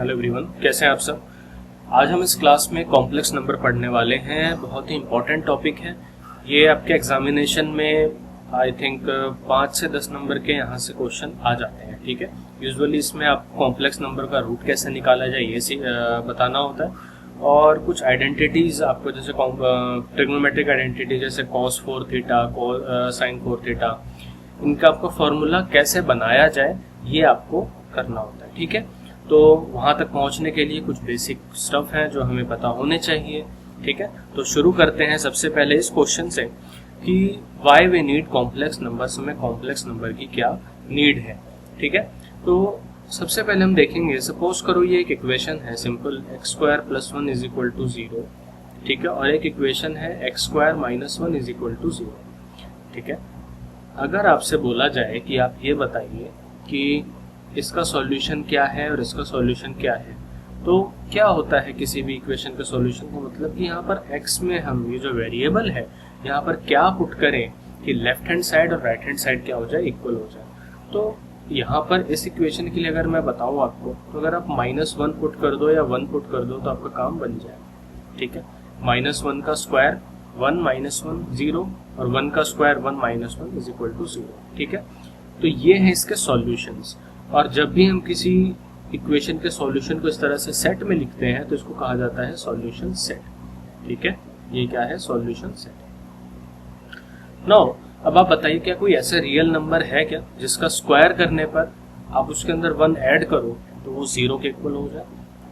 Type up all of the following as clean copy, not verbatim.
Hello everyone, कैसे हैं आप सब। आज हम इस क्लास में कॉम्प्लेक्स नंबर पढ़ने वाले हैं। बहुत ही इम्पोर्टेंट टॉपिक है ये। आपके एग्जामिनेशन में आई थिंक 5 से 10 नंबर के यहाँ से क्वेश्चन आ जाते हैं। ठीक है, यूजुअली इसमें आपको कॉम्प्लेक्स नंबर का रूट कैसे निकाला जाए ये बताना होता है, और कुछ आइडेंटिटीज आपको, जैसे ट्रिग्नोमेट्रिक आइडेंटिटी जैसे cos 4 थीटा, sin 4 थीटा, इनका आपको फॉर्मूला कैसे बनाया जाए ये आपको करना होता है। ठीक है, तो वहाँ तक पहुँचने के लिए कुछ बेसिक स्टफ हैं जो हमें पता होने चाहिए। ठीक है, तो शुरू करते हैं सबसे पहले इस क्वेश्चन से कि why we need complex numbers, हमें कॉम्प्लेक्स नंबर की क्या नीड है। ठीक है, तो सबसे पहले हम देखेंगे, सपोज करो ये एक इक्वेशन है सिंपल, x² + 1 = 0। ठीक है, और एक इक्वेशन है x² - 1 = 0। ठीक है, अगर आपसे बोला जाए कि आप ये बताइए कि इसका सॉल्यूशन क्या है और इसका सॉल्यूशन क्या है, तो क्या होता है किसी भी इक्वेशन के सॉल्यूशन का मतलब कि यहाँ पर x में हम ये जो वेरिएबल है यहाँ पर क्या पुट करें कि लेफ्ट हैंड साइड और राइट हैंड साइड क्या हो जाए, इक्वल हो जाए। तो यहाँ पर इस इक्वेशन के लिए अगर मैं बताऊँ आपको, तो अगर आप -1 पुट कर दो या 1 पुट कर दो तो आपका काम बन जाए। ठीक है, -1 का स्क्वायर 1 - 1 0, और 1 का स्क्वायर 1 - 1 = 0। ठीक है, तो ये है इसके सॉल्यूशंस। और जब भी हम किसी इक्वेशन के सॉल्यूशन को इस तरह से सेट में लिखते हैं तो इसको कहा जाता है सॉल्यूशन सेट। ठीक है, ये क्या है, सॉल्यूशन सेट। नाउ अब आप बताइए, क्या कोई ऐसा रियल नंबर है क्या जिसका स्क्वायर करने पर आप उसके अंदर 1 ऐड करो तो वो 0 के इक्वल हो जाए?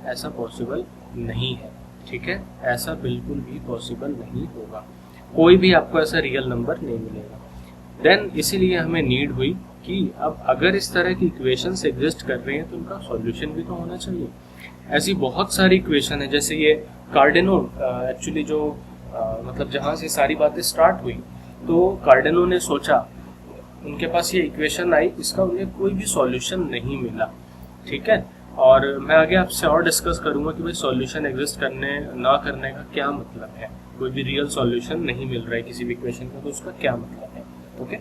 ऐसा पॉसिबल नहीं है। ठीक है, ऐसा बिल्कुल भी पॉसिबल नहीं होगा, कोई भी आपको ऐसा रियल नंबर नहीं मिलेगा। देन इसीलिए हमें नीड हुई कि अब अगर इस तरह की इक्वेशंस एग्जिस्ट कर रही हैं तो उनका सॉल्यूशन भी तो होना चाहिए। ऐसी बहुत सारी इक्वेशन है, जैसे ये कार्डिनो, एक्चुअली जो मतलब जहाँ से सारी बातें स्टार्ट हुई, तो कार्डिनो ने सोचा, उनके पास ये इक्वेशन आई, इसका उन्हें कोई भी सॉल्यूशन नहीं मिला। ठीक है, और मैं आगे आपसे और डिस्कस करूंगा कि भाई सॉल्यूशन एग्जिस्ट करने ना करने का क्या मतलब है। कोई भी रियल सॉल्यूशन नहीं मिल रहा है किसी भी इक्वेशन का तो उसका क्या मतलब है। ओके,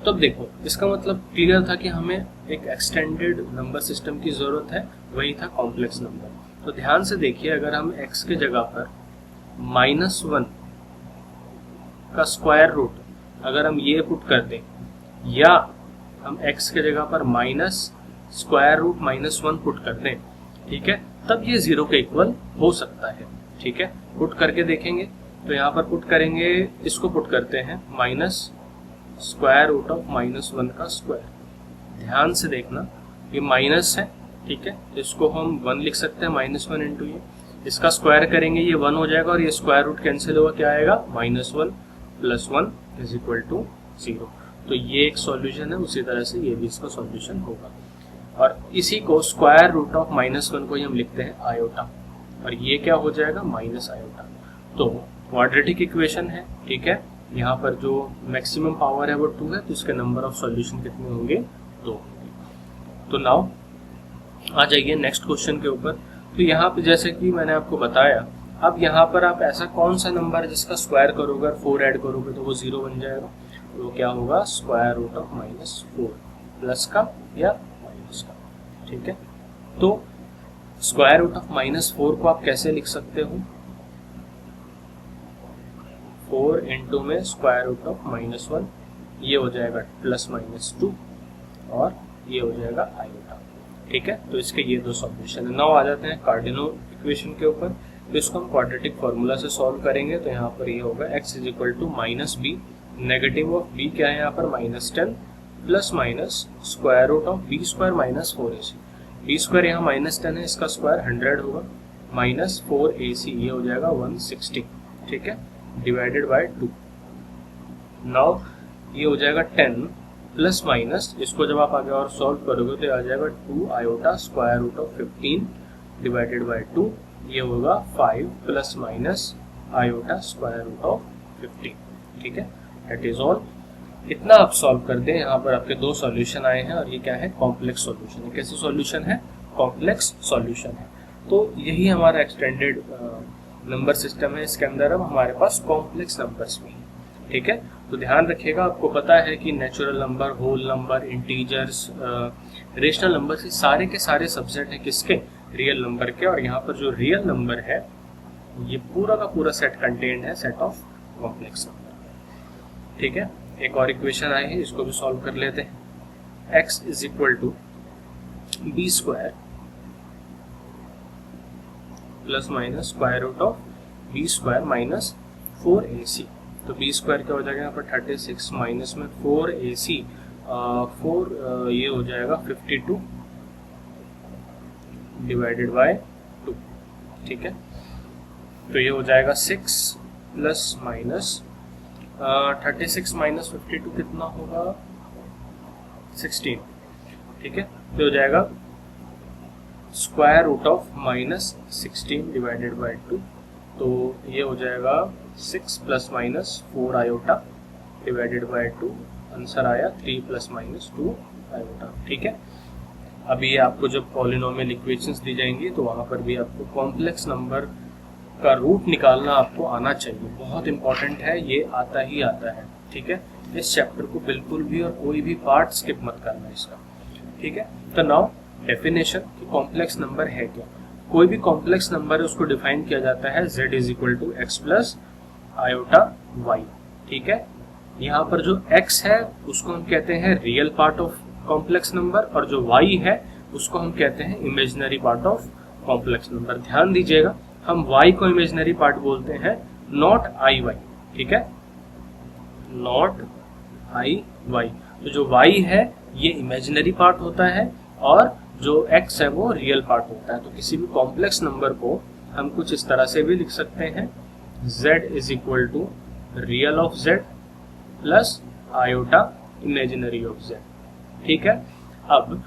तो देखो, इसका मतलब क्लियर था कि हमें एक एक्सटेंडेड नंबर सिस्टम की जरूरत है, वही था कॉम्प्लेक्स नंबर। तो ध्यान से देखिए, अगर हम x के जगह पर -1 का स्क्वायर रूट अगर हम ये पुट कर दें, या हम x के जगह पर -√-1 पुट कर दें, ठीक है, तब ये 0 के इक्वल हो सकता है। ठीक है, पुट करके देखेंगे, तो यहाँ पर पुट करेंगे, इसको पुट करते हैं -√-1 का स्क्वायर। ध्यान से देखना, ये माइनस है। ठीक है, इसको हम 1 लिख सकते हैं, -1 इंटू ये, इसका स्क्वायर करेंगे ये 1 हो जाएगा, और ये स्क्वायर रूट कैंसिल होगा, क्या आएगा, -1 + 1 = 0। तो ये एक सॉल्यूशन है, उसी तरह से ये भी इसका सॉल्यूशन होगा। और इसी को √-1 को ही हम लिखते हैं आयोटा, और ये क्या हो जाएगा, -आयोटा। तो क्वाड्रेटिक इक्वेशन है। ठीक है, यहाँ पर जो मैक्सिमम पावर है वो 2 है, तो इसके नंबर ऑफ सॉल्यूशन कितने होंगे, 2 होंगे। तो नाउ आ जाइए नेक्स्ट क्वेश्चन के ऊपर। तो यहाँ पे जैसे कि मैंने आपको बताया, अब यहाँ पर आप ऐसा कौन सा नंबर है जिसका स्क्वायर करोगे और 4 ऐड करोगे तो वो 0 बन जाएगा, तो वो क्या होगा, √-4, प्लस का या माइनस का। ठीक है, तो √-4 को आप कैसे लिख सकते हो, 4 इंटू में √-1, ये हो जाएगा +-2, और ये हो जाएगा आयोटा। ठीक है, तो इसके ये 2 सॉल्यूशन है। नाउ आ जाते हैं कार्डिनो इक्वेशन के ऊपर। तो इसको हम क्वाड्रेटिक फार्मूला से सॉल्व करेंगे, तो यहाँ पर ये होगा x = -b, negative of b क्या है यहाँ पर, -10, plus minus √(b² - 4ac। b² यहाँ -10 है, इसका स्क्वायर 100 होगा, -4ac, ये हो जाएगा 160। ठीक है, डिवाइडेड बाय 2। नाउ ये हो जाएगा 10 प्लस माइनस, इसको जब आप आगे और सॉल्व करोगे तो आ जाएगा 2 आयोटा √15 डिवाइडेड बाय 2, ये होगा 5 प्लस माइनस आयोटा √15। ठीक है, दैट इज ऑल। इतना आप सॉल्व कर दें, यहाँ पर आपके 2 सॉल्यूशन आए हैं, और ये क्या है, कॉम्प्लेक्स सॉल्यूशन है। कैसे सॉल्यूशन है, कॉम्प्लेक्स सॉल्यूशन है। तो यही हमारा एक्सटेंडेड नंबर सिस्टम है। इसके अंदर अब हमारे पास कॉम्प्लेक्स नंबर्स भी हैं। ठीक है, तो ध्यान रखिएगा, आपको पता है कि natural number, whole number, integers, rational number ही सारे के सारे सबसेट है किसके, रियल नंबर के। और यहाँ पर जो रियल नंबर है ये पूरा का पूरा सेट कंटेन्ड है सेट ऑफ कॉम्प्लेक्स नंबर। ठीक है, एक और इक्वेशन आई है, इसको भी सॉल्व कर लेते हैं। x is equal to b square plus minus square root of b square minus 4ac। तो बी स्क्वायर क्या हो जाएगा यहाँ पर 36 माइनस में 4ac, 4 ये हो जाएगा 52 डिवाइडेड बाय 2। ठीक है, तो ये हो जाएगा 6 प्लस माइनस 36 माइनस 52 कितना होगा 16। ठीक है, तो हो जाएगा square root of minus 16 divided by 2। तो ये हो जाएगा 6 plus minus 4 iota divided by 2, answer आया 3 प्लस माइनस 2 आयोटा। ठीक है, अभी आपको जब पॉलिनोमियल इक्वेशंस दी जाएंगी तो वहाँ पर भी आपको कॉम्प्लेक्स नंबर का रूट निकालना आपको आना चाहिए, बहुत इंपॉर्टेंट है, ये आता ही आता है। ठीक है, इस चैप्टर को बिल्कुल भी और कोई भी पार्ट स्किप मत करना इसका। ठीक है, तो नाउ डेफिनेशन कि कॉम्प्लेक्स नंबर है क्या। कोई भी कॉम्प्लेक्स नंबर है उसको डिफाइन किया जाता है z is equal to x plus iota y. ठीक है, यहाँ पर जो x है उसको हम कहते हैं real part of complex number, और जो y है उसको हम कहते हैं imaginary part of complex number. ध्यान दीजिएगा, हम y को इमेजिनरी पार्ट बोलते हैं, नॉट आई वाई। ठीक है, नॉट आई वाई। तो जो y है ये इमेजिनरी पार्ट होता है और जो x है वो रियल पार्ट होता है। तो किसी भी कॉम्प्लेक्स नंबर को हम कुछ इस तरह से भी लिख सकते हैं, z is equal to real of z plus iota imaginary of z। ठीक है, अब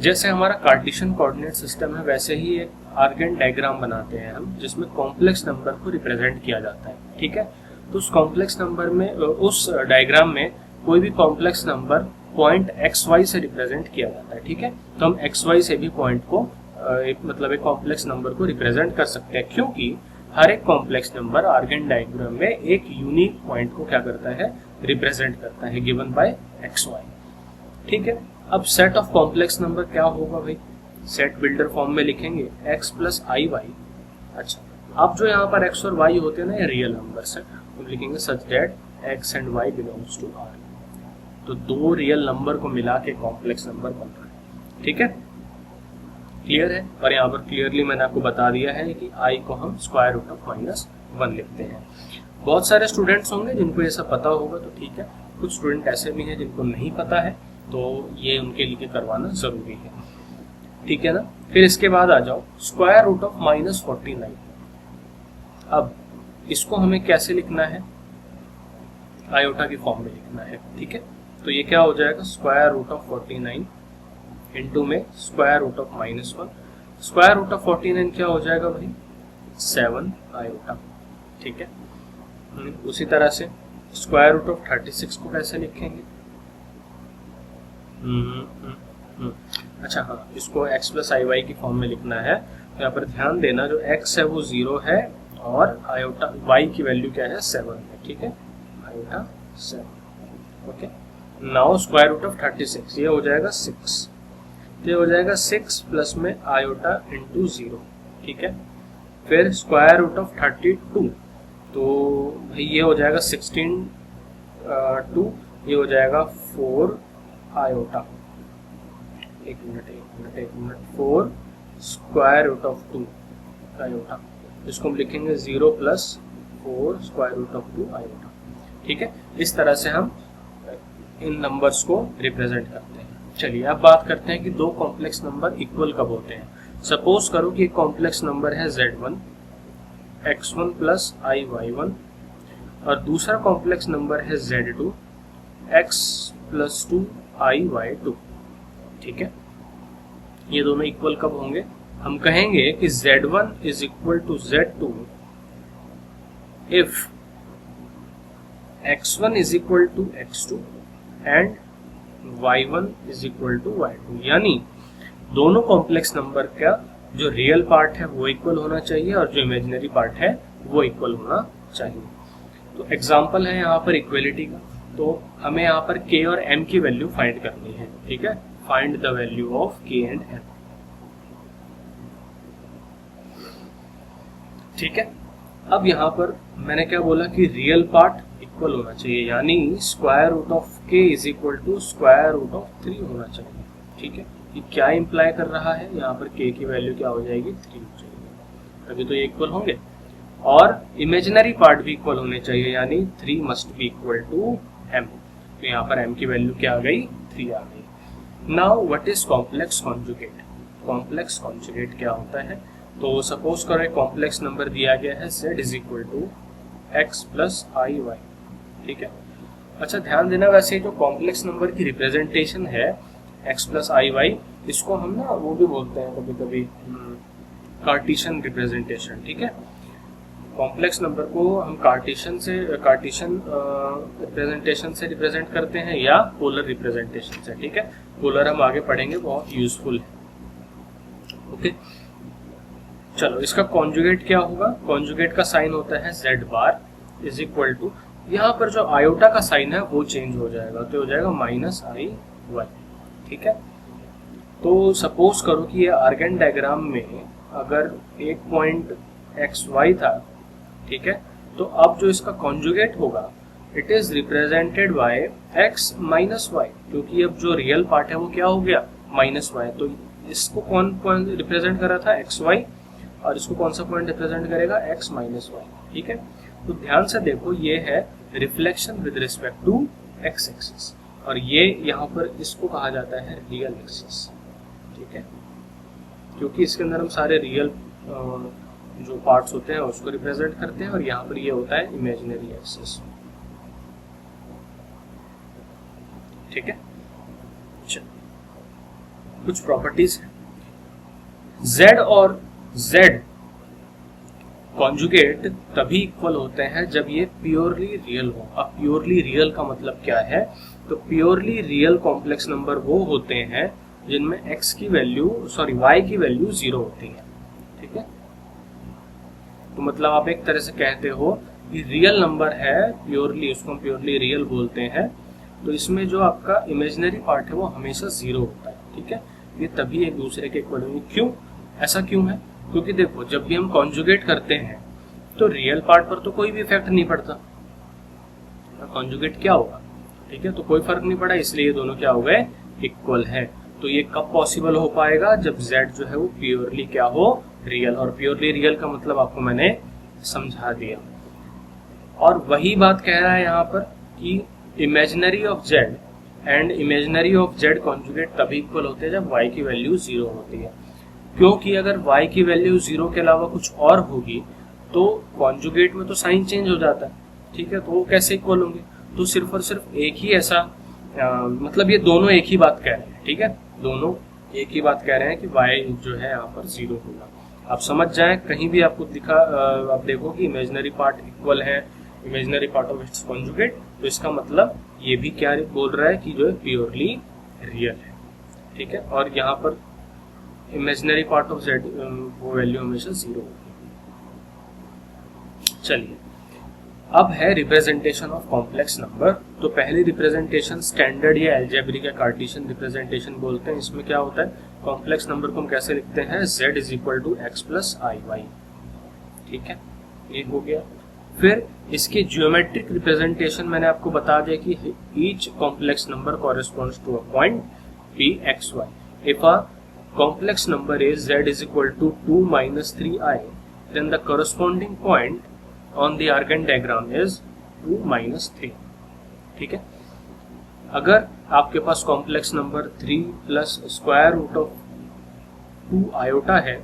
जैसे हमारा कार्टेशियन कोऑर्डिनेट सिस्टम है वैसे ही एक आर्गन डायग्राम बनाते हैं हम, जिसमें कॉम्प्लेक्स नंबर को रिप्रेजेंट किया जाता है। ठीक है, तो उस कॉम्प्लेक्स नंबर में, उस डायग्राम में कोई भी complex number point x y से रिप्रेजेंट किया जाता है। ठीक है, तो हम एक्स वाई से भी पॉइंट को मतलब एक कॉम्प्लेक्स नंबर को रिप्रेजेंट कर सकते हैं, क्योंकि हर एक कॉम्प्लेक्स नंबर आर्गन डायग्राम में एक यूनिक पॉइंट को क्या करता है, रिप्रेजेंट करता है, गिवन बाय एक्स वाई। ठीक है, अब सेट ऑफ कॉम्प्लेक्स नंबर क्या होगा भाई, सेट बिल्डर फॉर्म में लिखेंगे x प्लस आई वाई। अच्छा, अब जो यहाँ पर x और y होते हैं ना, ये रियल नंबर्स हैं, तो लिखेंगे such that x and y belongs to R। तो दो रियल नंबर को मिला के कॉम्प्लेक्स नंबर बन रहा है। ठीक है, क्लियर है। और यहाँ पर क्लियरली मैंने आपको बता दिया है कि i को हम स्क्वायर रूट ऑफ माइनस 1 लिखते हैं। बहुत सारे स्टूडेंट्स होंगे जिनको ये सब पता होगा तो ठीक है, कुछ स्टूडेंट ऐसे भी हैं जिनको नहीं पता है, तो ये उनके लिए करवाना जरूरी है। ठीक है ना, फिर इसके बाद आ जाओ स्क्वायर रूट ऑफ माइनस 49। अब इसको हमें कैसे लिखना है, आयोटा की फॉर्म में लिखना है। ठीक है, तो ये क्या हो जाएगा, स्क्वायर रूट ऑफ 49 इंटू में square root of minus 1। Square root of 49 क्या हो जाएगा भाई, 7 आयोटा। ठीक है, उसी तरह से स्क्वायर रूट ऑफ 36 को कैसे लिखेंगे, अच्छा हाँ, इसको x प्लस आई वाई की फॉर्म में लिखना है। तो यहाँ पर ध्यान देना, जो x है वो 0 है और आयोटा y की वैल्यू क्या है, 7 है। ठीक है, iota 7। Okay, now square root of 36 ये हो जाएगा 6, ये हो जाएगा 6 प्लस में आयोटा इंटू 0। ठीक है, फिर स्क्वायर रूट ऑफ 32, तो भाई ये हो जाएगा 16 2, ये हो जाएगा 4 आयोटा, एक minute 4 square root of 2 iota. इसको हम लिखेंगे 0 plus 4 square root of 2 iota. ठीक है, इस तरह से हम इन नंबर्स को रिप्रेजेंट करते हैं। चलिए अब बात करते हैं कि दो कॉम्प्लेक्स नंबर इक्वल कब होते हैं। सपोज करो कि एक कॉम्प्लेक्स नंबर है z1 x1 प्लस आई y1 और दूसरा कॉम्प्लेक्स नंबर है z2 x प्लस 2 आई y2। ठीक है, ये दोनों इक्वल कब होंगे, हम कहेंगे कि z1 is equal to z2 if x1 is equal to x2 and y1 is equal to y2। यानी दोनों कॉम्प्लेक्स नंबर का जो रियल पार्ट है वो इक्वल होना चाहिए और जो इमेजिनरी पार्ट है वो इक्वल होना चाहिए। तो एग्जांपल है यहाँ पर इक्वलिटी का, तो हमें यहाँ पर k और m की वैल्यू फाइंड करनी है। ठीक है, find the value of k and m। ठीक है, अब यहाँ पर मैंने क्या बोला कि रियल पार्ट इक्वल होना चाहिए, यानी square root of k is equal to square root of 3 होना चाहिए। ठीक है, ये क्या इम्प्लाई कर रहा है, यहाँ पर k की वैल्यू क्या हो जाएगी, 3 हो जाएगी, तभी तो ये इक्वल होंगे। और इमेजिनरी पार्ट भी इक्वल होने चाहिए, यानी 3 must be equal to m। तो यहाँ पर m की वैल्यू क्या आ गई, 3 आ गई। Now what is complex conjugate. Complex conjugate क्या होता है, तो सपोज करो एक कॉम्प्लेक्स नंबर दिया गया है z is equal to x plus i y. ठीक है, अच्छा ध्यान देना, वैसे जो कॉम्प्लेक्स नंबर की रिप्रेजेंटेशन है x प्लस आई वाई, इसको हम ना वो भी बोलते हैं कभी कभी कार्टेशियन रिप्रेजेंटेशन। ठीक है, कॉम्प्लेक्स नंबर को हम कार्टेशियन रिप्रेजेंटेशन से रिप्रेजेंट करते हैं या पोलर रिप्रेजेंटेशन से। ठीक है, पोलर हम आगे पढ़ेंगे, बहुत यूजफुल है। ओके, चलो इसका कॉन्जुगेट क्या होगा, कॉन्जुगेट का साइन होता है z bar is equal to, यहाँ पर जो आयोटा का साइन है वो चेंज हो जाएगा, तो हो जाएगा माइनस आई वाई। ठीक है, तो सपोज करो कि ये आर्गन डायग्राम में अगर एक पॉइंट एक्स वाई था, ठीक है, तो अब जो इसका कॉन्जुगेट होगा it is represented by x minus y, क्योंकि अब जो रियल पार्ट है वो क्या हो गया, माइनस वाई। तो इसको कौन पॉइंट रिप्रेजेंट कर रहा था, एक्स वाई, और इसको कौन सा पॉइंट रिप्रेजेंट करेगा, एक्स माइनस वाई। ठीक है, तो ध्यान से देखो, ये है reflection with respect to x axis, और ये यहाँ पर इसको कहा जाता है रियल एक्सिस। ठीक है, क्योंकि इसके अंदर हम सारे रियल जो पार्ट्स होते हैं उसको रिप्रेजेंट करते हैं, और यहाँ पर ये होता है इमेजिनरी एक्सिस। ठीक है, कुछ प्रॉपर्टीज है, z और z कॉन्जुगेट तभी इक्वल होते हैं जब ये प्योरली रियल हो। अब प्योरली रियल का मतलब क्या है, तो प्योरली रियल कॉम्प्लेक्स नंबर वो होते हैं जिनमें x की वैल्यू y की वैल्यू 0 होती है। ठीक है, तो मतलब आप एक तरह से कहते हो कि रियल नंबर है प्योरली, उसको हम प्योरली रियल बोलते हैं, तो इसमें जो आपका इमेजिनरी पार्ट है वो हमेशा 0 होता है। ठीक है, ये तभी एक दूसरे के इक्वल होंगे। क्यों, ऐसा क्यों है, क्योंकि देखो जब भी हम कॉन्जुगेट करते हैं तो रियल पार्ट पर तो कोई भी इफेक्ट नहीं पड़ता, कॉन्जुगेट क्या होगा। ठीक है, तो कोई फर्क नहीं पड़ा, इसलिए ये दोनों क्या हो गए, इक्वल है। तो ये कब पॉसिबल हो पाएगा, जब z जो है वो प्योरली क्या हो, रियल। और प्योरली रियल का मतलब आपको मैंने समझा दिया। और वही बात कह रहा है यहाँ पर कि imaginary of z and imaginary of z conjugate तभी इक्वल होते हैं जब y की वैल्यू 0 होती है, क्योंकि अगर y की वैल्यू 0 के अलावा कुछ और होगी तो कॉन्जुगेट में तो साइन चेंज हो जाता है। ठीक है, तो वो कैसे इक्वल होंगे, तो सिर्फ और सिर्फ एक ही ऐसा मतलब ये दोनों एक ही बात कह रहे हैं। ठीक है, दोनों एक ही बात कह रहे हैं कि y जो है यहाँ पर 0 होगा। आप समझ जाएं, कहीं भी आपको दिखा आप देखो कि इमेजिनरी पार्ट इक्वल है imaginary part of its conjugate, तो इसका मतलब ये भी क्या बोल रहा है कि जो है प्योरली रियल है। ठीक है, और यहाँ पर इमेजिनरी पार्ट ऑफ z वो वैल्यू हमेशा 0 होगी। चलिए, अब है रिप्रेजेंटेशन ऑफ कॉम्प्लेक्स नंबर। तो पहली रिप्रेजेंटेशन स्टैंडर्ड या अलजेब्रिक या कार्टेशियन रिप्रेजेंटेशन बोलते हैं। इसमें क्या होता है, कॉम्प्लेक्स नंबर को हम कैसे लिखते हैं, z is equal to x plus i y. ठीक है, ये हो गया। फिर इसकी ज्योमेट्रिक रिप्रेजेंटेशन मैंने आपको बता दिया कि each complex number corresponds to a point P x y. If a complex number is z is equal to 2 minus 3i, then the corresponding point on the argand diagram is 2 minus 3. ठीक है, अगर आपके पास complex number 3 plus square root of 2 iota है,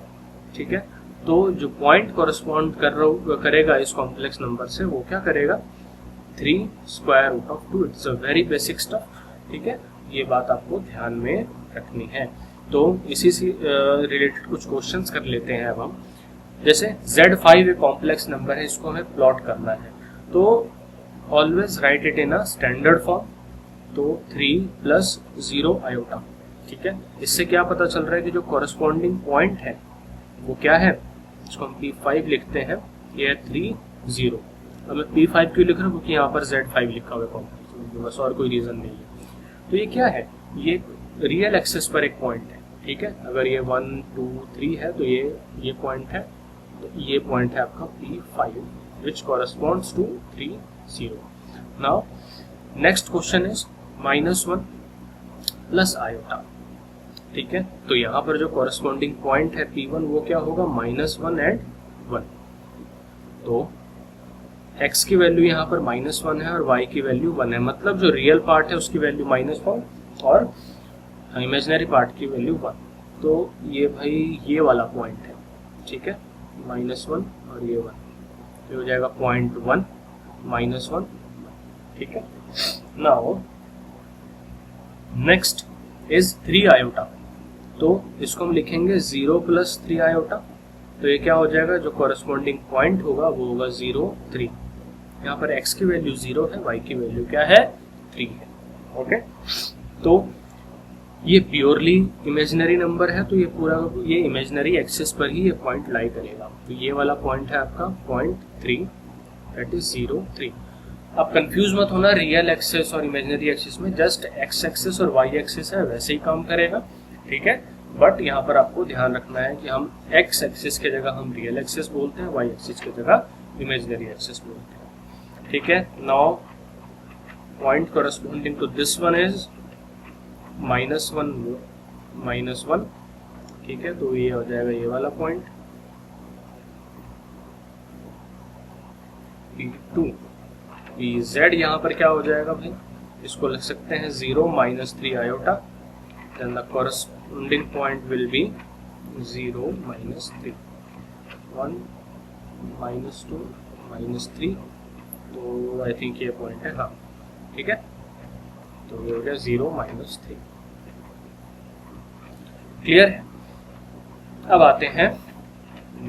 ठीक है, तो जो पॉइंट कॉरेस्पॉन्ड करेगा इस कॉम्प्लेक्स नंबर से वो क्या करेगा, 3 square root of 2। It's a very basic stuff. ठीक है, ये बात आपको ध्यान में रखनी है। तो इसी से रिलेटेड कुछ क्वेश्चंस कर लेते हैं अब हम। जैसे Z5 एक कॉम्प्लेक्स नंबर है, इसको हमें प्लॉट करना है, तो always right it in a standard form. तो 3 प्लस 0 आयोटा। ठीक है, इससे क्या पता चल रहा है कि जो कॉरेस्पॉन्डिंग पॉइंट है वो क्या है, इसको हम P5 लिखते हैं, ये है 3 0। अब मैं P5 क्यों लिख रहा हूँ, क्योंकि यहाँ पर Z5 लिखा हुआ है कॉम्प्लेक्स, बस और कोई रीजन नहीं है। तो ये क्या है, ये रियल एक्सिस पर एक पॉइंट है, ठीक है। अगर ये 1 2 3 है तो ये पॉइंट है, तो ये पॉइंट है आपका P5 which corresponds to 3 0। Now next question is -1 plus iota, ठीक है। तो यहाँ पर जो कॉरेस्पॉन्डिंग पॉइंट है P1 वो क्या होगा, -1 एंड 1। तो x की वैल्यू यहाँ पर -1 है और y की वैल्यू 1 है, मतलब जो रियल पार्ट है उसकी वैल्यू -1 और इमेजिनरी पार्ट की वैल्यू 1। तो ये भाई ये वाला पॉइंट है, ठीक है, -1 और ये 1, तो हो जाएगा 0.1 -1, ठीक है। नाउ नेक्स्ट इज 3 आयोटा, तो इसको हम लिखेंगे 0 + 3 आयोटा। तो ये क्या हो जाएगा, जो कॉरेस्पॉन्डिंग पॉइंट होगा वो होगा 0 3। यहाँ पर x की वैल्यू 0 है, y की वैल्यू क्या है 3 है, ओके। तो ये प्योरली इमेजिनरी नंबर है, तो ये पूरा ये इमेजिनरी एक्सिस पर ही ये पॉइंट लाई करेगा। तो ये वाला पॉइंट है आपका 0.3 दैट इज 0 3। अब कंफ्यूज मत होना रियल एक्सिस और इमेजिनरी एक्सिस में, जस्ट x एक्सिस और y एक्सिस है वैसे ही काम करेगा, ठीक है। बट यहाँ पर आपको ध्यान रखना है कि हम x एक्सिस की जगह हम रियल एक्सिस बोलते हैं, y एक्सिस की जगह इमेजिनरी एक्सिस बोलते हैं, ठीक है। Now point corresponding to this one is -1, ठीक है। तो ये हो जाएगा ये वाला पॉइंट P2। Z यहाँ पर क्या हो जाएगा भाई, इसको लिख सकते हैं 0 - 3 iota, then the corresponding point will be 0 - 3 1 -2 -3। तो आई थिंक ये पॉइंट है, हाँ ठीक है। तो ये हो गया 0 - 3, क्लियर है। अब आते हैं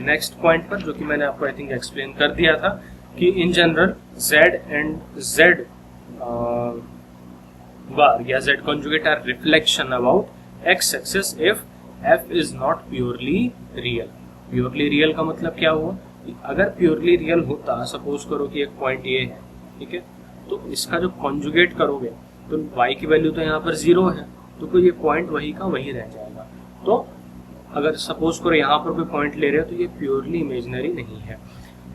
नेक्स्ट पॉइंट पर, जो कि मैंने आपको आई थिंक एक्सप्लेन कर दिया था कि in general Z and Z बार या Z conjugate are reflection about x axis if f is not purely real. Purely real का मतलब क्या हुआ, अगर प्योरली रियल होता, सपोज करो कि एक पॉइंट ये है, ठीक है, तो इसका जो कॉन्जुगेट करोगे तो y की वैल्यू तो यहाँ पर 0 है, तो ये पॉइंट वही का वही रह जाएगा। तो अगर सपोज करो यहाँ पर कोई पॉइंट ले रहे हो तो ये प्योरली इमेजिनरी नहीं है।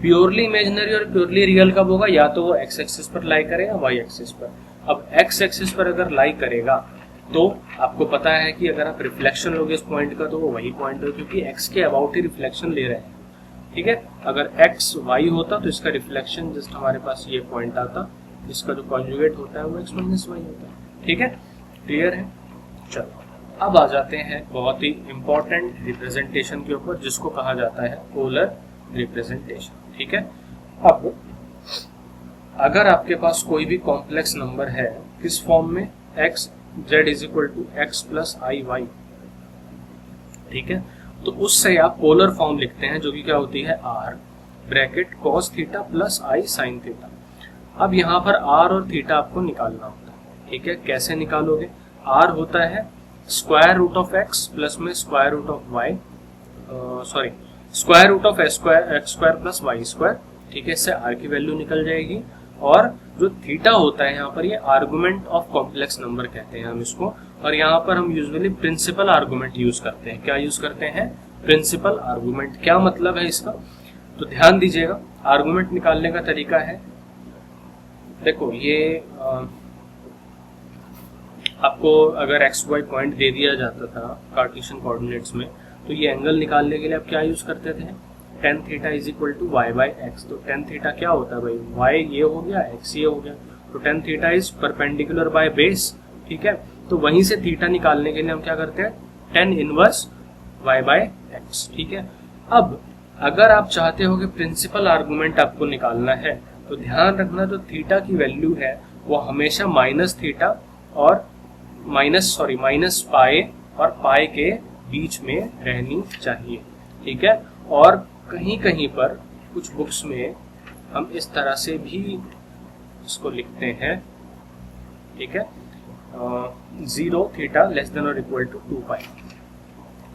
प्योरली इमेजिनरी और प्योरली रियल कब होगा, या तो वो x एक्सिस पर लाई करेगा y एक्सिस पर। अब x एक्सिस पर अगर लाई करेगा तो आपको पता है कि अगर आप रिफ्लेक्शन लोगे इस पॉइंट का तो वो वही पॉइंट है, क्योंकि x के अबाउट ही रिफ्लेक्शन ले रहे हैं, ठीक है। अगर x y होता तो इसका रिफ्लेक्शन जस्ट हमारे पास ये पॉइंट आता, इसका जो कॉन्जुगेट होता है वो x - y होता है, ठीक है, क्लियर है। चलो अब आ जाते हैं बहुत ही इंपॉर्टेंट रिप्रेजेंटेशन के ऊपर, जिसको कहा जाता है पोलर रिप्रेजेंटेशन, ठीक है। अब अगर आपके पास कोई भी कॉम्प्लेक्स नंबर है किस फॉर्म में, x z = x + iy, ठीक है, तो उससे आप पोलर फॉर्म लिखते हैं, जो कि क्या होती है r bracket cos θ + i sin θ। अब यहाँ पर r और θ आपको निकालना होता है, ठीक है। कैसे निकालोगे, r होता है √x प्लस में √y, सॉरी √x² + y², ठीक है। इससे r की वैल्यू निकल जाएगी। और जो थीटा होता है यहाँ पर, ये आर्गुमेंट ऑफ कॉम्प्लेक्स नंबर कहते हैं हम इसको, और यहाँ पर हम यूजुअली प्रिंसिपल आर्गुमेंट यूज करते हैं। क्या यूज करते हैं, प्रिंसिपल आर्गुमेंट। क्या मतलब है इसका, तो ध्यान दीजिएगा। आर्गुमेंट निकालने का तरीका है, देखो ये आपको अगर एक्स वाई पॉइंट दे दिया जाता था कार्टेशियन कोऑर्डिनेट्स में, तो ये एंगल निकालने के लिए आप क्या यूज करते थे, tan थीटा = y/x। तो tan थीटा क्या होता है भाई, y ये हो गया, x ये हो गया, तो tan theta is perpendicular by base, ठीक है। तो वहीं से थीटा निकालने के लिए हम क्या करते हैं, tan इनवर्स y/x, ठीक है। अब अगर आप चाहते हो कि प्रिंसिपल आर्गुमेंट आपको निकालना है, तो ध्यान रखना जो थीटा की वैल्यू है वो हमेशा माइनस थीटा और माइनस पाई और पाई के बीच में रहनी चाहिए, ठीक है। और कहीं कहीं पर कुछ बुक्स में हम इस तरह से भी इसको लिखते हैं, ठीक है, 0 थीटा < 2 पाई,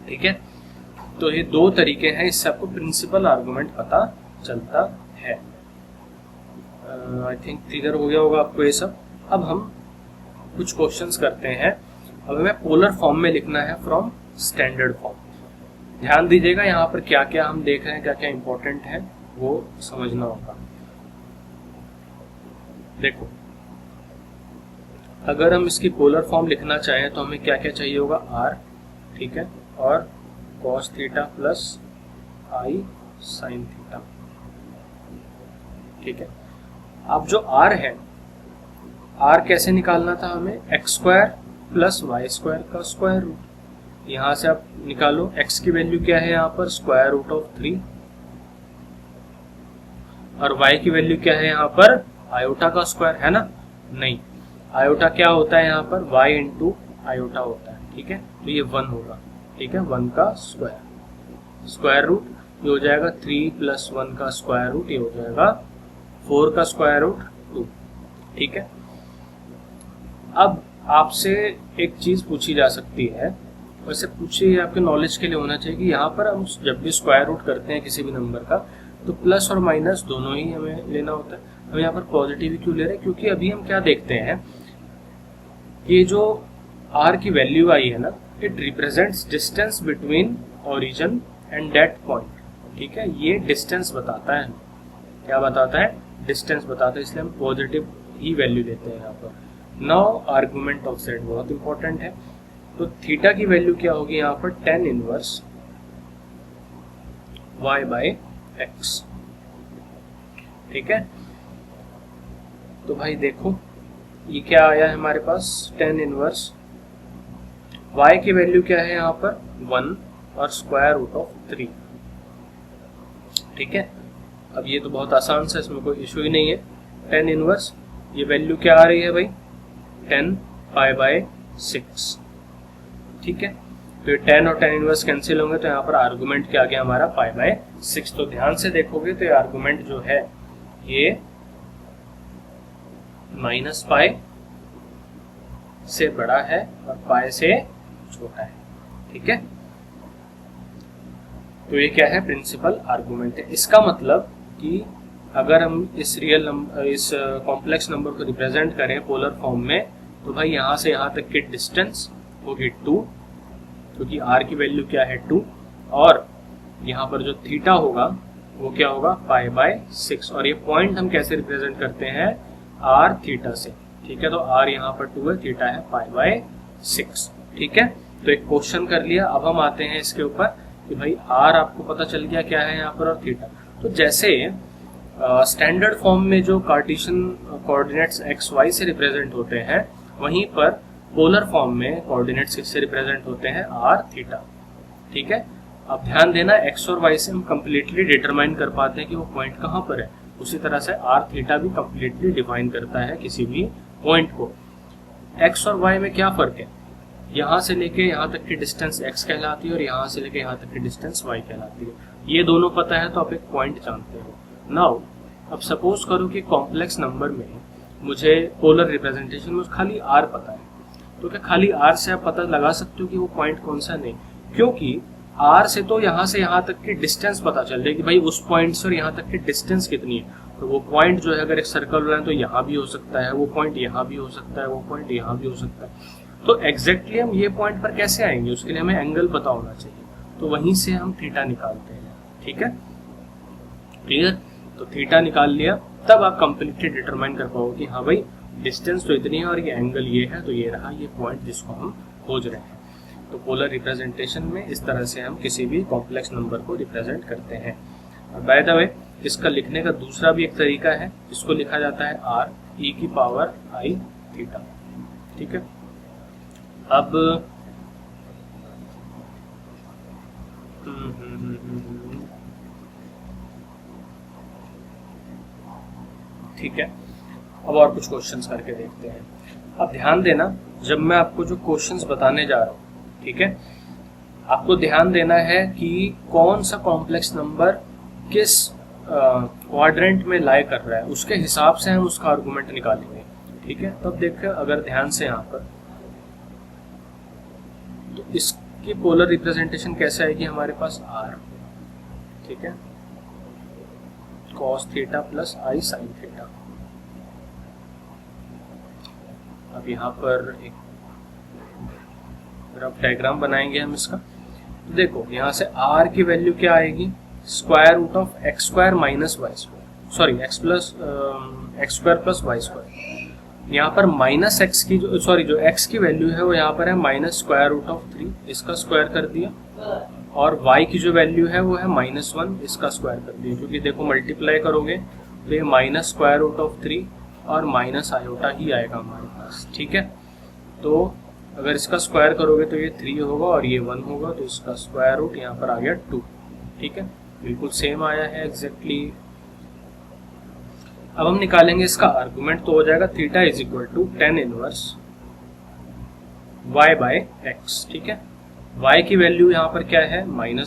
ठीक है। तो ये दो तरीके हैं, इससे आपको प्रिंसिपल आर्गुमेंट पता चलता है। आई थिंक क्लियर हो गया होगा आपको ये सब। अब हम कुछ क्वेश्चंस करते हैं अब हमें पोलर फॉर्म में लिखना है फ्रॉम स्टैंडर्ड फॉर्म। ध्यान दीजिएगा यहाँ पर क्या क्या हम देख रहे हैं, क्या क्या इंपॉर्टेंट है वो समझना होगा। देखो, अगर हम इसकी पोलर फॉर्म लिखना चाहें तो हमें क्या क्या चाहिए होगा, r, ठीक है, और cos थीटा प्लस आई साइन थीटा, ठीक है। अब जो r है, r कैसे निकालना था हमें, x square plus y square का स्क्वायर रूट। यहां से आप निकालो, x की वैल्यू क्या है यहाँ पर, स्क्वायर रूट ऑफ 3, और y की वैल्यू क्या है यहाँ पर, आयोटा का स्क्वायर, है ना। नहीं, आयोटा क्या होता है यहाँ पर, y इंटू आयोटा होता है, ठीक है। तो ये 1 होगा, ठीक है, 1 का स्क्वायर, स्क्वायर रूट ये हो जाएगा 3 प्लस 1 का स्क्वायर रूट, ये हो जाएगा 4 का स्क्वायर रूट 2, ठीक है। अब आपसे एक चीज पूछी जा सकती है, वैसे पूछिए आपके नॉलेज के लिए होना चाहिए कि यहाँ पर हम जब भी स्क्वायर रूट करते हैं किसी भी नंबर का तो प्लस और माइनस दोनों ही हमें लेना होता है। हम यहाँ पर पॉजिटिव ही क्यों ले रहे हैं, क्योंकि अभी हम क्या देखते हैं, ये जो r की वैल्यू आई है ना, it represents distance between origin and that point, ठीक है। ये डिस्टेंस बताता है, क्या बताता है, डिस्टेंस बताता है, इसलिए हम पॉजिटिव ही वैल्यू लेते हैं यहाँ पर। नाउ आर्गुमेंट ऑफ z बहुत इंपॉर्टेंट है, तो थीटा की वैल्यू क्या होगी यहाँ पर, tan inverse y by x, ठीक है। तो भाई देखो ये क्या आया है हमारे पास, tan इनवर्स y की वैल्यू क्या है यहाँ पर 1 और स्क्वायर रूट ऑफ 3, ठीक है। अब ये तो बहुत आसान सा, इसमें कोई इशू ही नहीं है। tan इनवर्स ये वैल्यू क्या आ रही है भाई, 10 पाई बाय 6, ठीक है। तो ये 10 और tan इनवर्स कैंसिल होंगे, तो यहाँ पर आर्गुमेंट क्या आ गया हमारा, पाई बाय 6। तो ध्यान से देखोगे तो ये आर्गुमेंट जो है ये माइनस पाई से बड़ा है और पाई से छोटा है, ठीक है। तो ये क्या है, प्रिंसिपल आर्गुमेंट है। इसका मतलब कि अगर हम इस इस कॉम्प्लेक्स नंबर को रिप्रेजेंट करें पोलर फॉर्म में, तो भाई यहाँ से यहाँ तक की डिस्टेंस होगी 2, क्योंकि r की वैल्यू क्या है 2, और यहाँ पर जो थीटा होगा वो क्या होगा, पाई बाय 6। और ये पॉइंट हम कैसे रिप्रेजेंट करते हैं, r थीटा से, ठीक है। तो r यहाँ पर 2 है, थीटा है पाई बाय 6, ठीक है। तो एक क्वेश्चन कर लिया। अब हम आते हैं इसके ऊपर कि भाई r आपको पता चल गया क्या है यहाँ पर, और थीटा। तो जैसे स्टैंडर्ड फॉर्म में जो कार्टेशियन कोऑर्डिनेट्स एक्स वाई से रिप्रेजेंट होते हैं, वहीं पर पोलर फॉर्म में कोऑर्डिनेट्स किससे रिप्रेजेंट होते हैं, आर थीटा, ठीक है। अब ध्यान देना, एक्स और वाई से हम कंप्लीटली डिटरमाइन कर पाते हैं कि वो पॉइंट कहाँ पर है, उसी तरह से आर थीटा भी कंप्लीटली डिफाइन करता है किसी भी पॉइंट को। एक्स और वाई में क्या फर्क है, यहाँ से लेके यहाँ तक की डिस्टेंस एक्स कहलाती है और यहाँ से लेके यहाँ तक की डिस्टेंस वाई कहलाती है। ये दोनों पता है तो आप एक पॉइंट जानते हो। नाउ अब सपोज करो कि कॉम्प्लेक्स नंबर में मुझे पोलर रिप्रेजेंटेशन में खाली आर पता है, तो क्या खाली आर से आप पता लगा सकते हो कि वो पॉइंट कौन सा, नहीं, क्योंकि आर से तो यहाँ से यहाँ तक की डिस्टेंस पता चल जाएगी, भाई उस पॉइंट से और यहाँ तक की डिस्टेंस कितनी है। तो वो पॉइंट जो है अगर एक सर्कल बना है तो यहाँ भी हो सकता है, वो पॉइंट यहाँ भी हो सकता है, वो पॉइंट यहाँ भी हो सकता है। तो एग्जैक्टली हम ये पॉइंट पर कैसे आएंगे, उसके लिए हमें एंगल पता होना चाहिए, तो वहीं से हम थीटा निकालते हैं, ठीक है, क्लियर। तो थीटा निकाल लिया, तब आप कंप्लीटली डिटरमाइन कर पाओगे कि हाँ भाई डिस्टेंस तो इतनी है और ये एंगल ये है, तो ये रहा ये पॉइंट जिसको हम खोज रहे हैं। तो पोलर रिप्रेजेंटेशन में इस तरह से हम किसी भी कॉम्प्लेक्स नंबर को रिप्रेजेंट करते हैं। और बाय द वे इसका लिखने का दूसरा भी एक तरीका है, इसको लिखा जाता है आर ई की पावर आई थीटा, ठीक है। अब ठीक है, अब और कुछ क्वेश्चंस करके देखते हैं। अब ध्यान देना, जब मैं आपको जो क्वेश्चंस बताने जा रहा हूँ, ठीक है, आपको ध्यान देना है कि कौन सा कॉम्प्लेक्स नंबर किस क्वाड्रेंट में लाई कर रहा है, उसके हिसाब से हम उसका आर्गुमेंट निकालेंगे, ठीक है। तब देखिए अगर ध्यान से यहाँ पर, तो इसकी पोलर रिप्रेजेंटेशन कैसे आएगी हमारे पास, आर, ठीक है, cos थीटा प्लस आई साइन थीटा। अब यहाँ पर एक रफ डायग्राम बनाएंगे हम इसका। तो देखो यहाँ से r की वैल्यू क्या आएगी, square root of x square minus y square, sorry x square plus y square. यहाँ पर माइनस एक्स की जो x की वैल्यू है वो यहाँ पर है माइनस स्क्वायर रूट ऑफ 3, इसका स्क्वायर कर दिया, और y की जो वैल्यू है वो है -1, इसका स्क्वायर कर दिया, क्योंकि देखो मल्टीप्लाई करोगे तो ये माइनस स्क्वायर रूट ऑफ 3 और माइनस आयोटा ही आएगा हमारे पास, ठीक है। तो अगर इसका स्क्वायर करोगे तो ये 3 होगा और ये 1 होगा, तो इसका स्क्वायर रूट यहाँ पर आ गया 2, ठीक है, बिल्कुल सेम आया है एग्जैक्टली। अब हम निकालेंगे इसका आर्गुमेंट, तो हो जाएगा theta is equal to tan inverse y by x, ठीक है। y की वैल्यू यहाँ पर क्या है -1,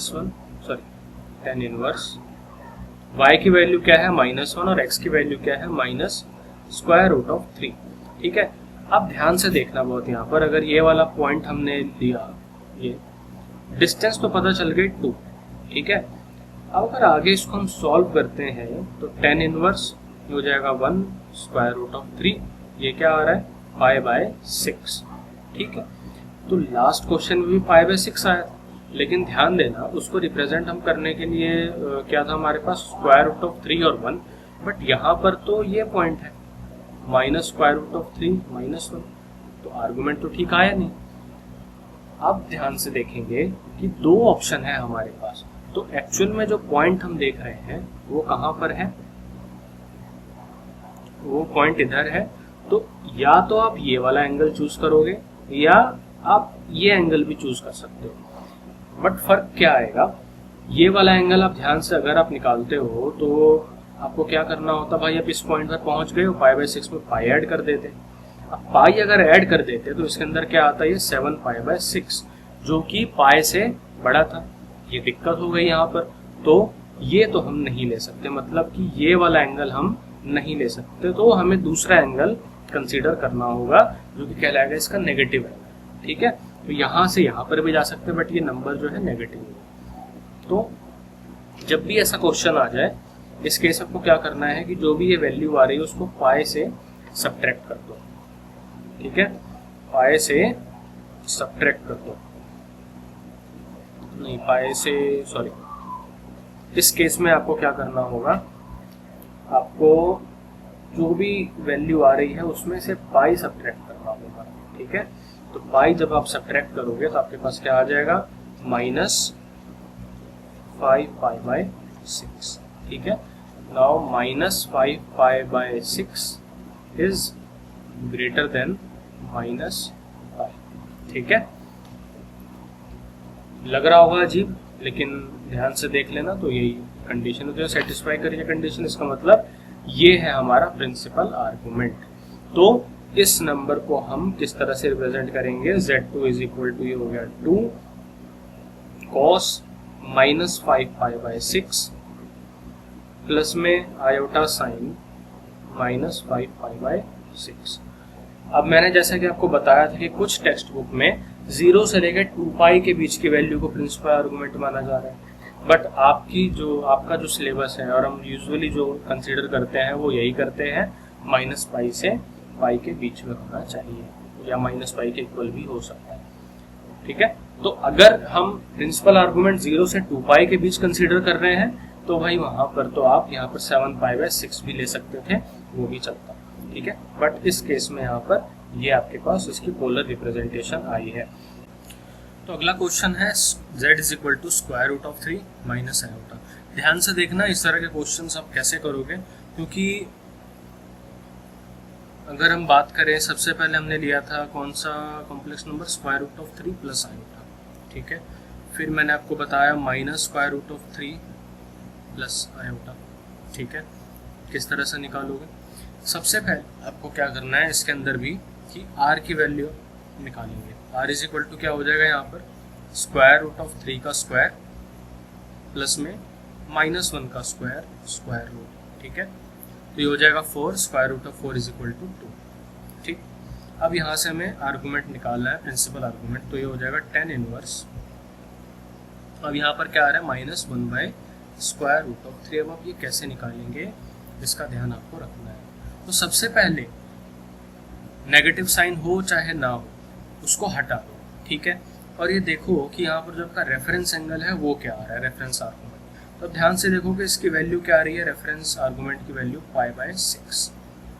सॉरी tan इनवर्स y की वैल्यू क्या है -1 और x की वैल्यू क्या है माइनस स्क्वायर रूट ऑफ 3, ठीक है। अब ध्यान से देखना बहुत यहाँ पर, अगर ये वाला पॉइंट हमने लिया, ये डिस्टेंस तो पता चल गई 2, ठीक है। अब अगर आगे इसको हम सॉल्व करते हैं तो tan इनवर्स हो जाएगा 1 स्क्वायर रूट ऑफ 3, ये क्या आ रहा है 5/6, ठीक है। तो लास्ट क्वेश्चन में भी 5/6 आया था, लेकिन ध्यान देना उसको रिप्रेजेंट हम करने के लिए क्या था हमारे पास, स्क्वायर रूट ऑफ 3 और 1, बट यहाँ पर तो ये पॉइंट है माइनस स्क्वायर रूट ऑफ 3 -1, तो आर्गुमेंट तो ठीक आया नहीं। अब ध्यान से देखेंगे कि 2 ऑप्शन है हमारे पास, तो एक्चुअल में जो पॉइंट हम देख रहे हैं वो कहाँ पर है, वो पॉइंट इधर है। तो या तो आप ये वाला एंगल चूज करोगे या आप ये एंगल भी चूज कर सकते हो, बट फर्क क्या आएगा, ये वाला एंगल आप ध्यान से अगर आप निकालते हो तो आपको क्या करना होता, भाई आप इस पॉइंट पर पहुंच गए हो, 5/6 में पाई ऐड कर देते। अब पाई अगर ऐड कर देते तो इसके अंदर क्या आता है, ये 7π/6, जो कि पाई से बड़ा था, ये दिक्कत हो गई यहाँ पर। तो ये तो हम नहीं ले सकते, मतलब कि ये वाला एंगल हम नहीं ले सकते, तो हमें दूसरा एंगल कंसीडर करना होगा जो कि कहलाएगा इसका नेगेटिव एंगल, ठीक है। तो यहाँ से यहाँ पर भी जा सकते हैं, बट ये नंबर जो है नेगेटिव है। तो जब भी ऐसा क्वेश्चन आ जाए, इस केस आपको क्या करना है कि जो भी ये वैल्यू आ रही है उसको पाई से सब्ट्रैक्ट कर दो, ठीक है, पाई से सब्ट्रैक्ट कर दो, नहीं पाई से, सॉरी, इस केस में आपको क्या करना होगा, आपको जो भी वैल्यू आ रही है उसमें से पाई सब्ट्रैक्ट करना होगा, ठीक है। तो पाई जब आप सब्ट्रैक्ट करोगे तो आपके पास क्या आ जाएगा, -5π/6, ठीक है। नाउ -5π/6 इज ग्रेटर देन -5, ठीक है। लग रहा होगा अजीब, लेकिन ध्यान से देख लेना, तो यही कंडीशन है, तो सेटिस्फाई करिए कंडीशन, इसका मतलब ये है हमारा प्रिंसिपल आर्गुमेंट। तो इस नंबर को हम किस तरह से रिप्रेजेंट करेंगे, Z2 इज इक्वल टू, ये हो गया 2 cos -5π/6 प्लस में आयोटा साइन -5π/6। अब मैंने जैसा कि आपको बताया था कि कुछ टेक्स्ट बुक में 0 से लेकर 2π के बीच की वैल्यू को प्रिंसिपल आर्गुमेंट माना जा रहा है, बट आपका जो सिलेबस है और हम यूजुअली जो कंसीडर करते हैं वो यही करते हैं, -π से π के बीच में होना चाहिए, या -π के इक्वल भी हो सकता है, ठीक है। तो अगर हम प्रिंसिपल आर्गुमेंट 0 से 2π के बीच कंसीडर कर रहे हैं तो भाई वहां पर तो आप यहाँ पर 7π/6 भी ले सकते थे, वो भी चलता, ठीक है। बट इस केस में यहाँ पर ये आपके पास इसकी पोलर रिप्रेजेंटेशन आई है। तो अगला क्वेश्चन है z is equal to square root of 3 minus iota. ध्यान से देखना इस तरह के क्वेश्चंस आप कैसे करोगे, क्योंकि अगर हम बात करें, सबसे पहले हमने लिया था कौन सा complex number, square root of 3 plus iota, ठीक है। फिर मैंने आपको बताया minus square root of 3 plus iota, ठीक है। किस तरह से निकालोगे, सबसे पहले आपको क्या करना है इसके अंदर भी कि r की वैल्यू निकालेंगे। r इज इक्वल टू क्या हो जाएगा यहाँ पर, स्क्वायर रूट ऑफ 3 का स्क्वायर प्लस में -1 का स्क्वायर, स्क्वायर रूट, ठीक है। तो ये हो जाएगा 4, square root of 4 is equal to 2, ठीक। अब यहाँ से हमें आर्गुमेंट निकालना है, प्रिंसिपल आर्गुमेंट, तो ये हो जाएगा tan इनवर्स। अब यहाँ पर क्या आ रहा है, -1 स्क्वायर रूट ऑफ 3। अब आप ये कैसे निकालेंगे, इसका ध्यान आपको रखना है। तो सबसे पहले नेगेटिव साइन हो चाहे ना हो उसको हटा दो, ठीक है। और ये देखो कि यहाँ पर जो आपका रेफरेंस एंगल है वो क्या आ रहा है, रेफरेंस आर्गूमेंट। तो अब ध्यान से देखो कि इसकी वैल्यू क्या आ रही है, रेफरेंस आर्गूमेंट की वैल्यू π/6,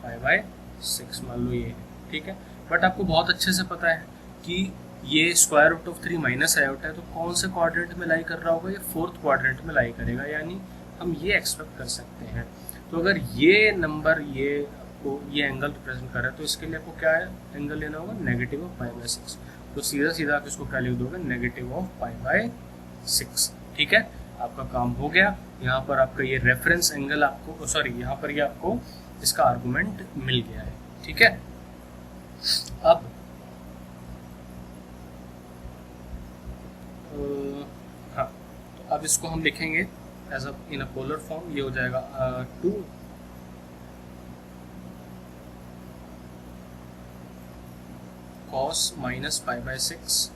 π/6 मान लो ये है, ठीक है। बट आपको बहुत अच्छे से पता है कि ये √3 माइनस आयोटा है, तो कौन से क्वाड्रेंट में लाई कर रहा होगा, ये फोर्थ क्वाड्रेंट में लाई करेगा, यानी हम ये एक्सपेक्ट कर सकते हैं। तो अगर ये नंबर ये एंगल रिप्रेजेंट कर रहा है तो इसके लिए आपको क्या है, एंगल लेना होगा नेगेटिव ऑफ π/6। तो सीधा सीधा आप इसको क्या लिख दोगे, नेगेटिव ऑफ π/6, ठीक है। आपका काम हो गया। यहाँ पर आपका ये रेफरेंस एंगल आपको सॉरी यहाँ पर ये आपको इसका आर्गुमेंट मिल गया है, ठीक है। अब हाँ, तो अब इसको हम लिखेंगे as a in a polar form. ये हो जाएगा 2 cos माइनस π/6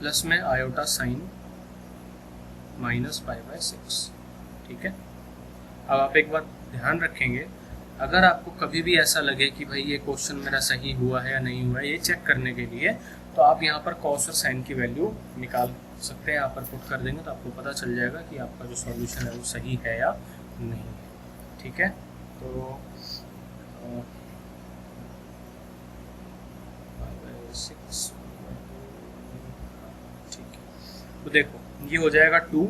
प्लस में आयोटा साइन माइनस π/6, ठीक है। अब आप एक बात ध्यान रखेंगे, अगर आपको कभी भी ऐसा लगे कि भाई ये क्वेश्चन मेरा सही हुआ है या नहीं हुआ है, ये चेक करने के लिए तो आप यहाँ पर कॉस और साइन की वैल्यू निकाल सकते हैं, यहाँ पर पुट कर देंगे तो आपको पता चल जाएगा कि आपका जो सॉल्यूशन है वो सही है या नहीं है, ठीक है। तो 6, ठीक है। तो देखो ये हो जाएगा 2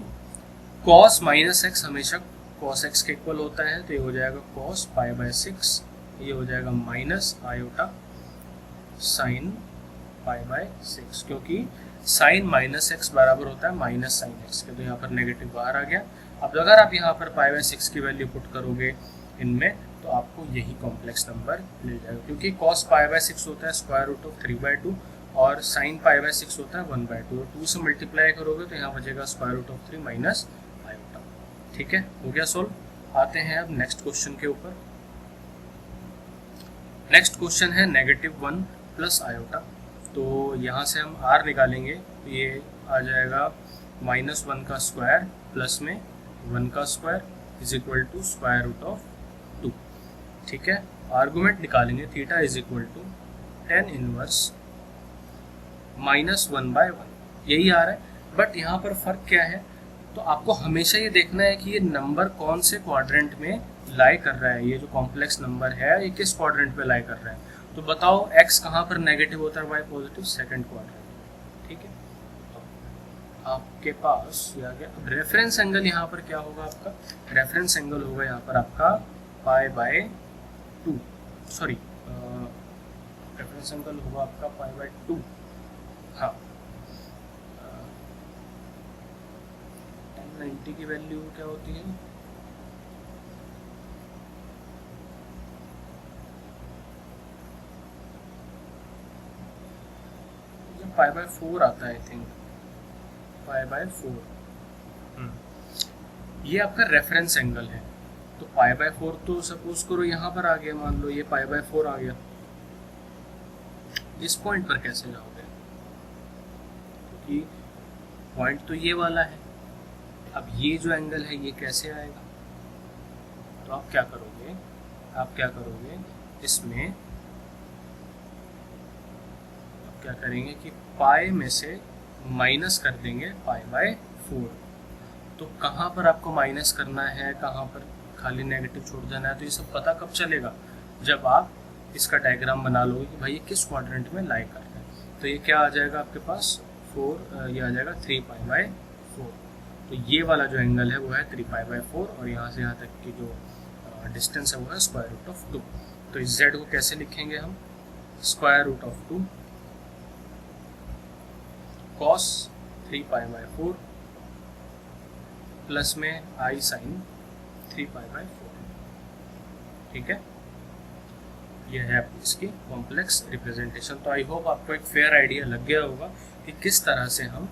cos -x हमेशा cos x के इक्वल होता है, तो ये हो जाएगा cos π/6, ये हो जाएगा माइनस आयोटा साइन π/6, क्योंकि साइन -x बराबर होता है माइनस साइन x के, तो यहाँ पर नेगेटिव बाहर आ गया। अब अगर आप यहाँ पर π/6 की वैल्यू पुट करोगे इनमें तो आपको यही कॉम्प्लेक्स नंबर मिल जाएगा, क्योंकि cos π/6 होता है √3/2 और sin π/6 होता है 1/2, और 2 से मल्टीप्लाई करोगे तो यहाँ बचेगा √3 माइनस आयोटा, ठीक है। हो गया सोल्व। आते हैं अब नेक्स्ट क्वेश्चन के ऊपर। नेक्स्ट क्वेश्चन है -1 प्लस आयोटा। तो यहाँ से हम r निकालेंगे, तो ये आ जाएगा -1 का स्क्वायर प्लस में 1 का स्क्वायर इज इक्वल टू √2, ठीक है। आर्गुमेंट निकालेंगे, theta is equal to tan inverse -1/1, यही आ रहा है। बट यहाँ पर फर्क क्या है, तो आपको हमेशा ये देखना है कि ये नंबर कौन से क्वाड्रेंट में लाई कर रहा है, ये जो कॉम्प्लेक्स नंबर है ये किस क्वाड्रेंट में लाई कर रहा है। तो बताओ x कहाँ पर नेगेटिव होता है, y पॉजिटिव, सेकंड क्वाड्रेंट, ठीक है। तो आपके पास ये आ गया। अब रेफरेंस एंगल यहाँ पर क्या होगा, आपका रेफरेंस एंगल होगा यहाँ पर आपका π/2, सॉरी रेफरेंस एंगल होगा आपका π/2, हाँ। 1090 की वैल्यू क्या होती है, π/4 आता है, आई थिंक π/4। ये आपका रेफरेंस एंगल है, तो π/4 तो सपोज करो यहाँ पर आ गया, मान लो ये π/4 आ गया, इस पॉइंट पर कैसे जाओगे, क्योंकि पॉइंट तो ये वाला है। अब ये जो एंगल है ये कैसे आएगा, तो आप क्या करोगे, इसमें आप क्या करेंगे कि पाई में से माइनस कर देंगे π/4। तो कहाँ पर आपको माइनस करना है, कहाँ पर खाली नेगेटिव छोड़ देना है, तो ये सब पता कब चलेगा, जब आप इसका डायग्राम बना लोगे कि भाई ये किस क्वाड्रेंट में लाई कर रहा है। तो ये क्या आ जाएगा आपके पास 4, ये आ जाएगा 3π/4। तो ये वाला जो एंगल है वो है 3π/4, और यहाँ से यहाँ तक की जो डिस्टेंस है वो है √2। तो इस z को कैसे लिखेंगे हम, √2 cos 3π/4 प्लस में i sin 3π/4, ठीक है। ये है इसकी कॉम्प्लेक्स रिप्रेजेंटेशन। तो आई होप आपको एक फेयर आइडिया लग गया होगा कि किस तरह से हम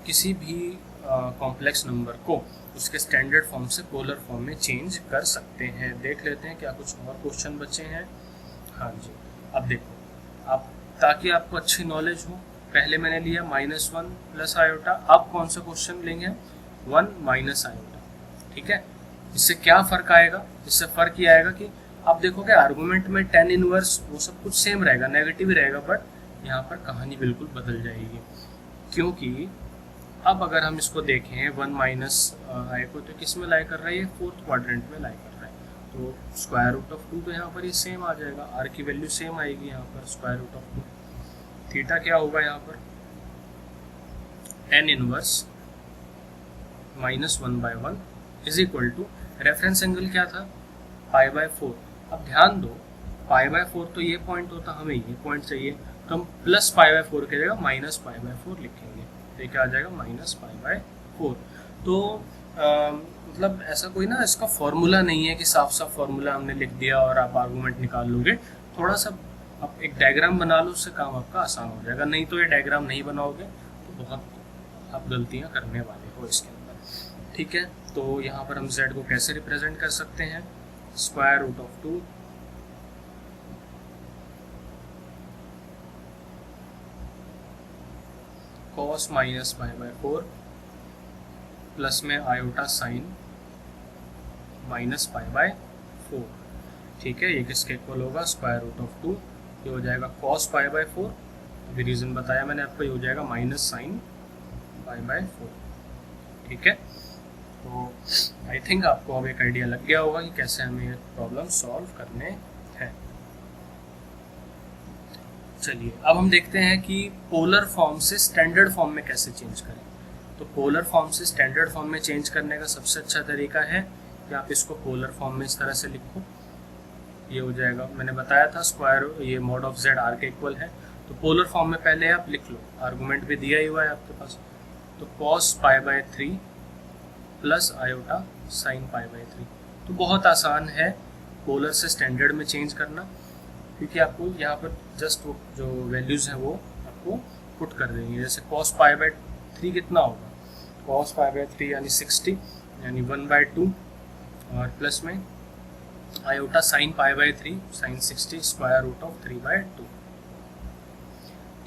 किसी भी कॉम्प्लेक्स नंबर को उसके स्टैंडर्ड फॉर्म से पोलर फॉर्म में चेंज कर सकते हैं। देख लेते हैं क्या कुछ और क्वेश्चन बचे हैं। हाँ जी, अब देखो, अब ताकि आपको अच्छी नॉलेज हो, पहले मैंने लिया -1 प्लस आयोटा, अब कौन सा क्वेश्चन लेंगे हम, 1 माइनस आयोटा, ठीक है। इससे क्या फ़र्क आएगा, इससे फ़र्क ये आएगा कि आप देखोगे आर्गूमेंट में tan इनवर्स वो सब कुछ सेम रहेगा, नेगेटिव ही रहेगा, बट यहाँ पर कहानी बिल्कुल बदल जाएगी, क्योंकि अब अगर हम इसको देखें 1 माइनस आई को तो किस में लाई कर रहा है, ये फोर्थ क्वाड्रेंट में लाई कर रहा है, तो स्क्वायर रूट ऑफ 2 तो यहाँ पर ये सेम आ जाएगा, आर की वैल्यू सेम आएगी यहाँ पर स्क्वायर रूट ऑफ 2। थीटा क्या होगा यहाँ पर, एन inverse -1/1 is equal to, reference angle क्या था π/4। अब ध्यान दो π/4 तो ये पॉइंट होता, हमें ये पॉइंट चाहिए, तो हम प्लस π/4 की जगह -π/4 लिखेंगे, तो क्या आ जाएगा -π/4। तो मतलब ऐसा कोई ना इसका फॉर्मूला नहीं है कि साफ साफ फॉर्मूला हमने लिख दिया और आप आर्गूमेंट निकाल लोगे, थोड़ा सा आप एक डायग्राम बना लो, उससे काम आपका आसान हो जाएगा। नहीं तो ये डायग्राम नहीं बनाओगे तो बहुत आप गलतियां करने वाले हो इसके अंदर, ठीक है। तो यहाँ पर हम z को कैसे रिप्रेजेंट कर सकते हैं, square root of 2 cos minus π/4 plus में आयोटा साइन -π/4, ठीक है। ये किसके इक्वल होगा, स्क्वायर रूट ऑफ 2, ये हो जाएगा cos π/4, अभी रीजन बताया मैंने आपको, ये हो जाएगा माइनस साइन π/4, ठीक है। तो आई थिंक आपको अब एक आइडिया लग गया होगा कि कैसे हमें ये प्रॉब्लम सॉल्व करने हैं। चलिए अब हम देखते हैं कि पोलर फॉर्म से स्टैंडर्ड फॉर्म में कैसे चेंज करें। तो पोलर फॉर्म से स्टैंडर्ड फॉर्म में चेंज करने का सबसे अच्छा तरीका है कि आप इसको पोलर फॉर्म में इस तरह से लिखो, ये हो जाएगा, मैंने बताया था स्क्वायर ये मॉड ऑफ z r के इक्वल है। तो पोलर फॉर्म में पहले आप लिख लो, आर्गूमेंट भी दिया ही हुआ है आपके पास, तो cos π/3 प्लस आयोटा साइन π/3। तो बहुत आसान है पोलर से स्टैंडर्ड में चेंज करना, क्योंकि आपको यहाँ पर जस्ट वो जो वैल्यूज़ हैं वो आपको पुट कर देंगे। जैसे cos π/3 कितना होगा, cos π/3 यानी 60 यानी 1/2, और प्लस में iota sine π/3 sine 60 square root of 3/2,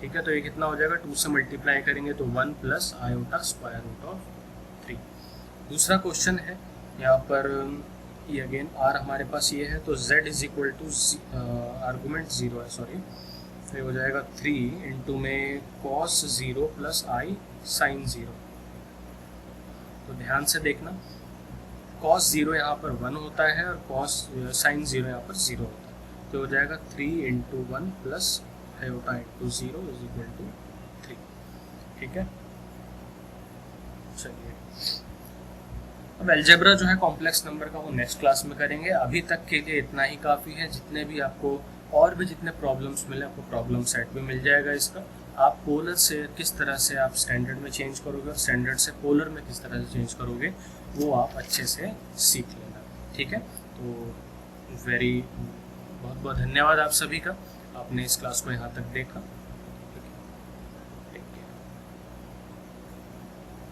ठीक है। तो ये कितना हो जाएगा, 2 से मल्टीप्लाई करेंगे तो 1 plus iota square root of 3। दूसरा क्वेश्चन है यहाँ पर, ये अगेन आर हमारे पास ये है, तो z is equal to argument 0 है, सॉरी, तो ये हो जाएगा 3 इंटू में cos 0 प्लस आई साइन 0। तो ध्यान से देखना, cos 0 यहाँ पर 1 होता है और cos साइन 0 यहाँ पर 0 होता है, तो हो जाएगा 3 into 1 plus iota into 0 is equal to 3, ठीक है। चलिए अब अलजेब्रा जो है कॉम्प्लेक्स नंबर का वो नेक्स्ट क्लास में करेंगे। अभी तक के लिए इतना ही काफ़ी है। जितने भी आपको और भी जितने प्रॉब्लम्स मिले आपको प्रॉब्लम सेट भी मिल जाएगा इसका। आप पोलर से किस तरह से आप स्टैंडर्ड में चेंज करोगे और स्टैंडर्ड से पोलर में किस तरह से चेंज करोगे वो आप अच्छे से सीख लेना, ठीक है। तो बहुत बहुत धन्यवाद आप सभी का, आपने इस क्लास को यहाँ तक देखा।